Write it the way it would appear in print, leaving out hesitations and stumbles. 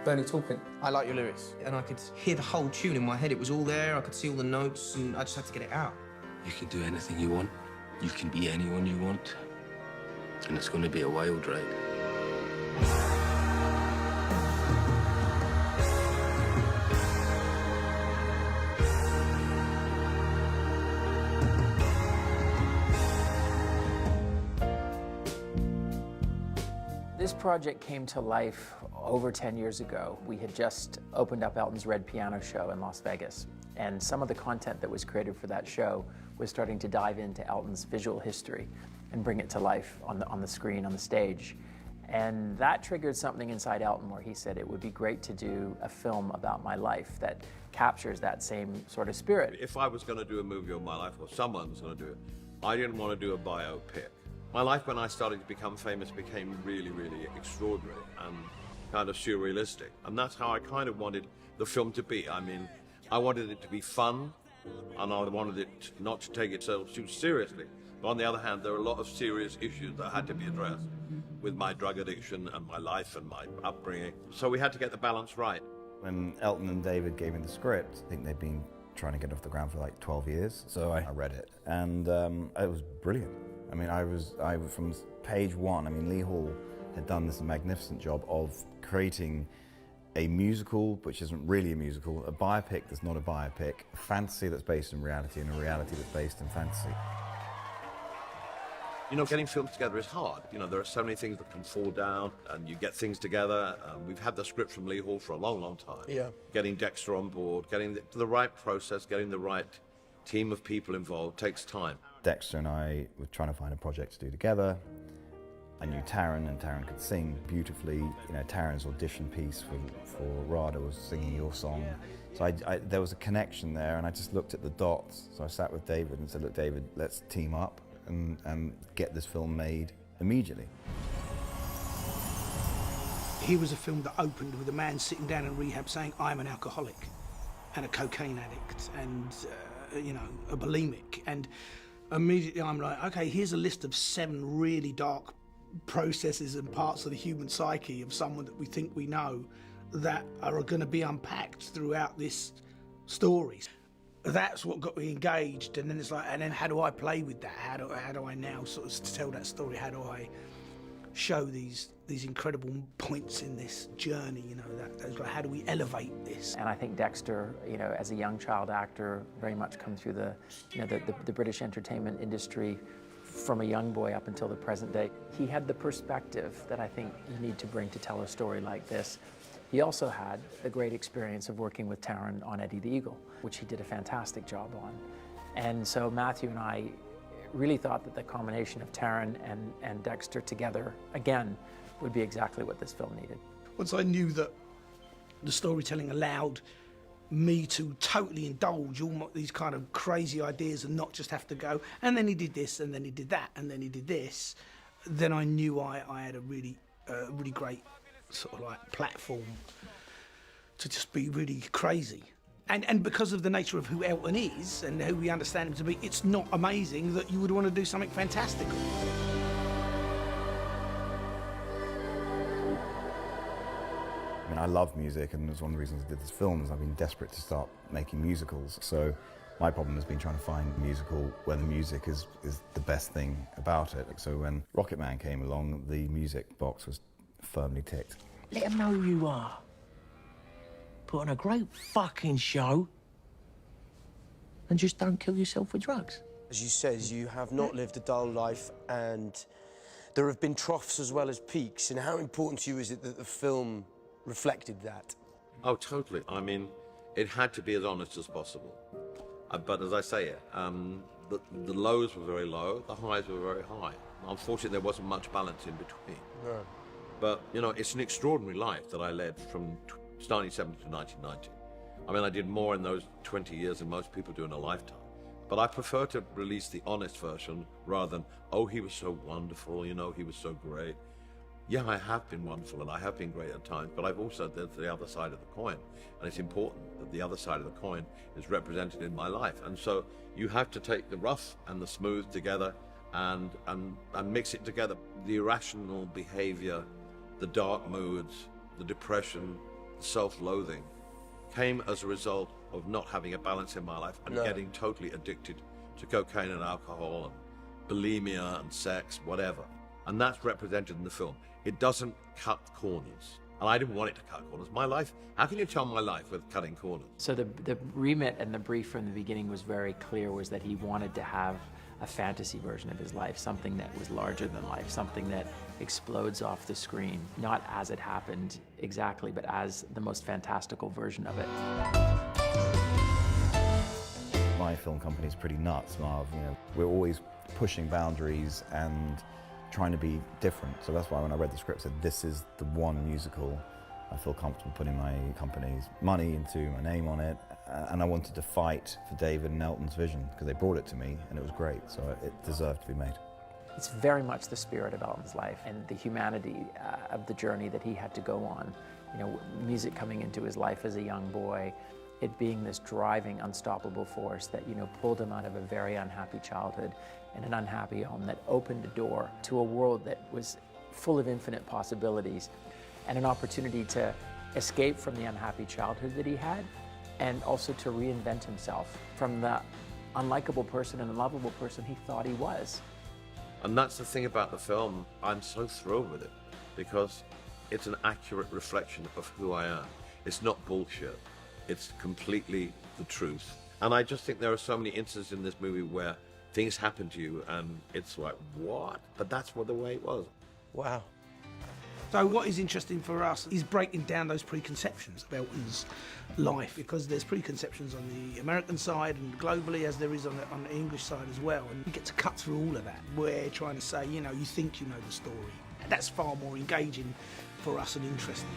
Taupin. I like your lyrics, and I could hear the whole tune in my head. It was all there, I could see all the notes, and I just had to get it out. You can do anything you want. You can be anyone you want. And it's going to be a wild ride. This project came to life over 10 years ago. We had just opened up Elton's Red Piano Show in Las Vegas, and some of the content that was created for that show was starting to dive into Elton's visual history and bring it to life on the screen, on the stage. And that triggered something inside Elton where he said it would be great to do a film about my life that captures that same sort of spirit. If I was going to do a movie on my life, or someone was going to do it, I didn't want to do a biopic. My life when I started to become famous became really, really extraordinary and kind of surrealistic. And that's how I kind of wanted the film to be. I mean, I wanted it to be fun, and I wanted it not to take itself too seriously. But on the other hand, there are a lot of serious issues that had to be addressed with my drug addiction and my life and my upbringing. So we had to get the balance right. When Elton and David gave me the script, I think they'd been trying to get off the ground for like 12 years. So I read it, and it was brilliant. I mean, I was from page one. I mean, Lee Hall had done this magnificent job of creating a musical, which isn't really a musical, a biopic that's not a biopic, a fantasy that's based in reality, and a reality that's based in fantasy. You know, getting films together is hard. You know, there are so many things that can fall down, and you get things together. We've had the script from Lee Hall for a long, long time. Yeah. Getting Dexter on board, getting the right process, getting the right team of people involved takes time. Dexter and I were trying to find a project to do together. I knew Taron, and Taron could sing beautifully. You know, Taron's audition piece for Rada was singing your song. So there was a connection there, and I just looked at the dots. So I sat with David and said, look, David, let's team up and get this film made immediately. Here was a film that opened with a man sitting down in rehab saying, I'm an alcoholic and a cocaine addict and, you know, a bulimic. And immediately I'm like, okay, here's a list of 7 really dark processes and parts of the human psyche of someone that we think we know that are going to be unpacked throughout this story. That's what got me engaged, and then it's like, and then how do I play with that? How do I now sort of tell that story? How do I show these incredible points in this journey? You know, that's like, how do we elevate this? And I think Dexter, you know, as a young child actor, very much come through the British entertainment industry from a young boy up until the present day. He had the perspective that I think you need to bring to tell a story like this. He also had a great experience of working with Taron on Eddie the Eagle, which he did a fantastic job on. And so Matthew and I really thought that the combination of Taron and Dexter together, again, would be exactly what this film needed. Once I knew that the storytelling allowed me to totally indulge all these kind of crazy ideas and not just have to go, and then he did this, and then he did that, and then he did this, then I knew I had a really great sort of like platform to just be really crazy. And because of the nature of who Elton is and who we understand him to be, it's not amazing that you would want to do something fantastical. I mean, I love music, and it's one of the reasons I did this film is I've been desperate to start making musicals. So my problem has been trying to find a musical where the music is the best thing about it. So when Rocketman came along, the music box was firmly ticked. Let them know who you are. Put on a great fucking show and just don't kill yourself with drugs. As you said, you have not lived a dull life, and there have been troughs as well as peaks. And how important to you is it that the film reflected that? Oh, totally. I mean, it had to be as honest as possible. But as I say, the lows were very low, the highs were very high. Unfortunately, there wasn't much balance in between. No. But, you know, it's an extraordinary life that I led from starting 70 to 1990. I mean, I did more in those 20 years than most people do in a lifetime. But I prefer to release the honest version rather than, oh, he was so wonderful, you know, he was so great. Yeah, I have been wonderful and I have been great at times, but I've also done the other side of the coin. And it's important that the other side of the coin is represented in my life. And so you have to take the rough and the smooth together and mix it together. The irrational behavior, the dark moods, the depression, the self-loathing came as a result of not having a balance in my life and getting totally addicted to cocaine and alcohol and bulimia and sex, whatever. And that's represented in the film. It doesn't cut corners. And I didn't want it to cut corners. My life, how can you tell my life with cutting corners? So the remit and the brief from the beginning was very clear, was that he wanted to have a fantasy version of his life, something that was larger than life, something that explodes off the screen, not as it happened exactly, but as the most fantastical version of it. My film company is pretty nuts, Marv. You know, we're always pushing boundaries and trying to be different. So that's why when I read the script, I said, this is the one musical I feel comfortable putting my company's money into, my name on it. And I wanted to fight for David and Elton's vision, because they brought it to me and it was great, so it deserved to be made. It's very much the spirit of Elton's life and the humanity of the journey that he had to go on. You know, music coming into his life as a young boy, it being this driving, unstoppable force that, you know, pulled him out of a very unhappy childhood and an unhappy home, that opened a door to a world that was full of infinite possibilities and an opportunity to escape from the unhappy childhood that he had, and also to reinvent himself from the unlikable person and unlovable person he thought he was. And that's the thing about the film. I'm so thrilled with it because it's an accurate reflection of who I am. It's not bullshit. It's completely the truth. And I just think there are so many instances in this movie where things happen to you and it's like, what? But that's what the way it was. Wow. So what is interesting for us is breaking down those preconceptions of Elton's life, because there's preconceptions on the American side and globally, as there is on the English side as well. And we get to cut through all of that. We're trying to say, you know, you think you know the story. And that's far more engaging for us and interesting.